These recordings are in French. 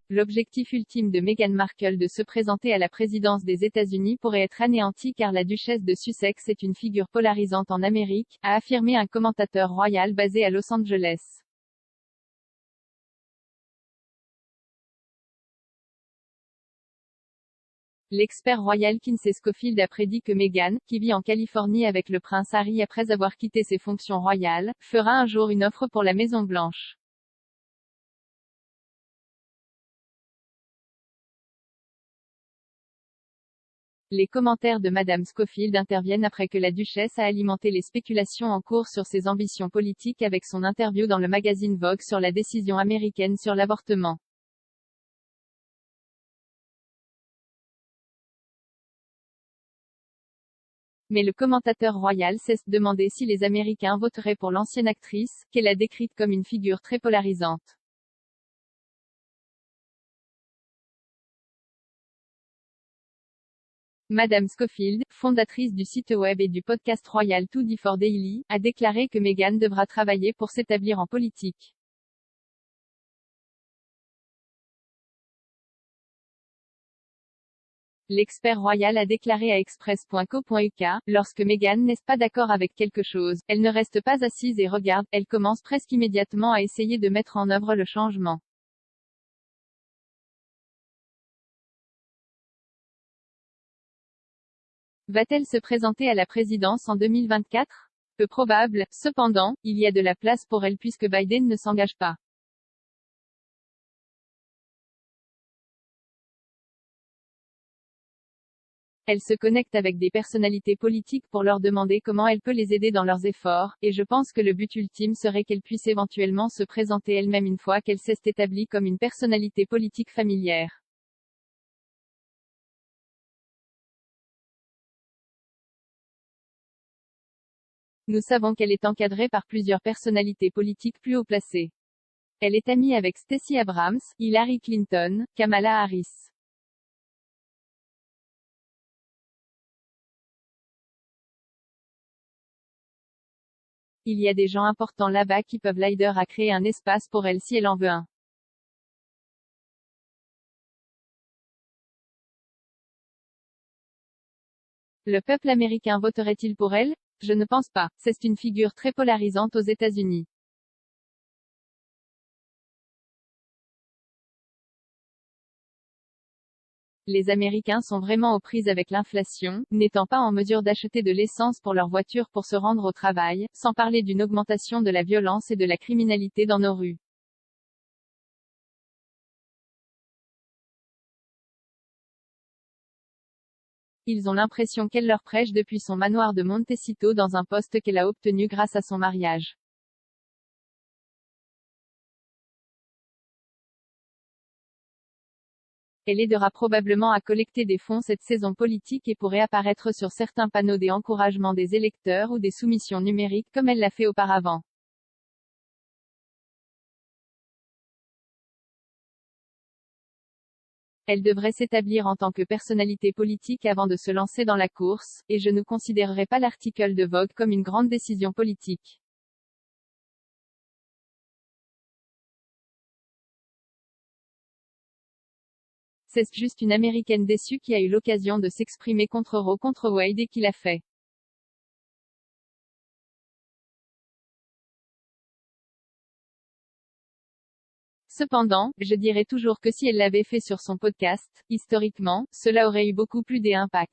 l'objectif ultime de Meghan Markle de se présenter à la présidence des États-Unis pourrait être anéanti car la duchesse de Sussex est une figure polarisante en Amérique, a affirmé un commentateur royal basé à Los Angeles. L'expert royal Kinsey Schofield a prédit que Meghan, qui vit en Californie avec le prince Harry après avoir quitté ses fonctions royales, fera un jour une offre pour la Maison-Blanche. Les commentaires de Madame Schofield interviennent après que la duchesse a alimenté les spéculations en cours sur ses ambitions politiques avec son interview dans le magazine Vogue sur la décision américaine sur l'avortement. Mais le commentateur royal s'est demandé si les Américains voteraient pour l'ancienne actrice, qu'elle a décrite comme une figure très polarisante. Madame Schofield, fondatrice du site web et du podcast royal 24 Daily, a déclaré que Meghan devra travailler pour s'établir en politique. L'expert royal a déclaré à express.co.uk, lorsque Meghan n'est pas d'accord avec quelque chose, elle ne reste pas assise et regarde, elle commence presque immédiatement à essayer de mettre en œuvre le changement. Va-t-elle se présenter à la présidence en 2024? Peu probable, cependant, il y a de la place pour elle puisque Biden ne s'engage pas. Elle se connecte avec des personnalités politiques pour leur demander comment elle peut les aider dans leurs efforts, et je pense que le but ultime serait qu'elle puisse éventuellement se présenter elle-même une fois qu'elle s'est établie comme une personnalité politique familière. Nous savons qu'elle est encadrée par plusieurs personnalités politiques plus haut placées. Elle est amie avec Stacey Abrams, Hillary Clinton, Kamala Harris. Il y a des gens importants là-bas qui peuvent l'aider à créer un espace pour elle si elle en veut un. Le peuple américain voterait-il pour elle? Je ne pense pas. C'est une figure très polarisante aux États-Unis. Les Américains sont vraiment aux prises avec l'inflation, n'étant pas en mesure d'acheter de l'essence pour leur voiture pour se rendre au travail, sans parler d'une augmentation de la violence et de la criminalité dans nos rues. Ils ont l'impression qu'elle leur prêche depuis son manoir de Montecito dans un poste qu'elle a obtenu grâce à son mariage. Elle aidera probablement à collecter des fonds cette saison politique et pourrait apparaître sur certains panneaux des encouragements des électeurs ou des soumissions numériques comme elle l'a fait auparavant. Elle devrait s'établir en tant que personnalité politique avant de se lancer dans la course, et je ne considérerai pas l'article de Vogue comme une grande décision politique. C'est juste une Américaine déçue qui a eu l'occasion de s'exprimer contre Roe contre Wade et qui l'a fait. Cependant, je dirais toujours que si elle l'avait fait sur son podcast, historiquement, cela aurait eu beaucoup plus d'impact.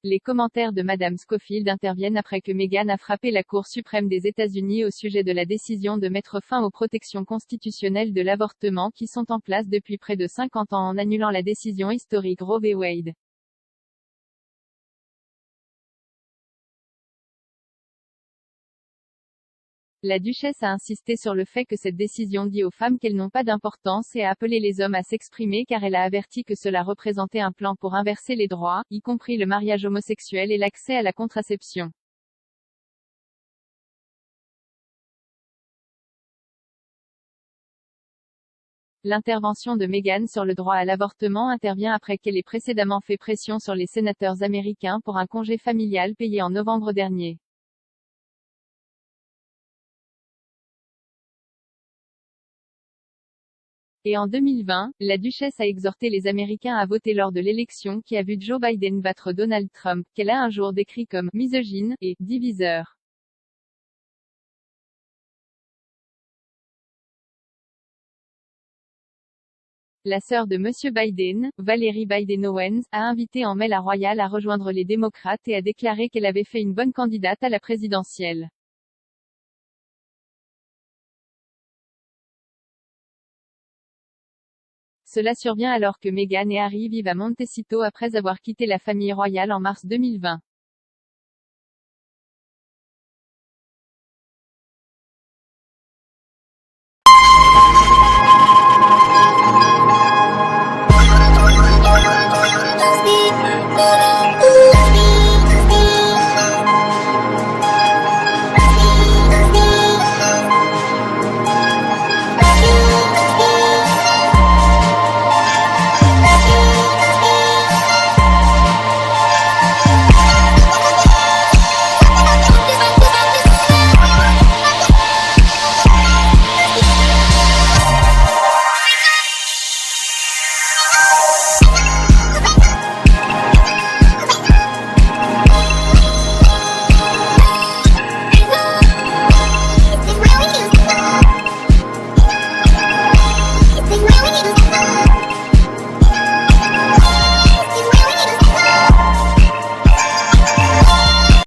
Les commentaires de Madame Schofield interviennent après que Meghan a frappé la Cour suprême des États-Unis au sujet de la décision de mettre fin aux protections constitutionnelles de l'avortement qui sont en place depuis près de 50 ans en annulant la décision historique Roe v. Wade. La duchesse a insisté sur le fait que cette décision dit aux femmes qu'elles n'ont pas d'importance et a appelé les hommes à s'exprimer car elle a averti que cela représentait un plan pour inverser les droits, y compris le mariage homosexuel et l'accès à la contraception. L'intervention de Meghan sur le droit à l'avortement intervient après qu'elle ait précédemment fait pression sur les sénateurs américains pour un congé familial payé en novembre dernier. Et en 2020, la duchesse a exhorté les Américains à voter lors de l'élection qui a vu Joe Biden battre Donald Trump, qu'elle a un jour décrit comme « misogyne » et « diviseur ». La sœur de Monsieur Biden, Valerie Biden-Owens, a invité en mai la royale à rejoindre les démocrates et a déclaré qu'elle avait fait une bonne candidate à la présidentielle. Cela survient alors que Meghan et Harry vivent à Montecito après avoir quitté la famille royale en mars 2020.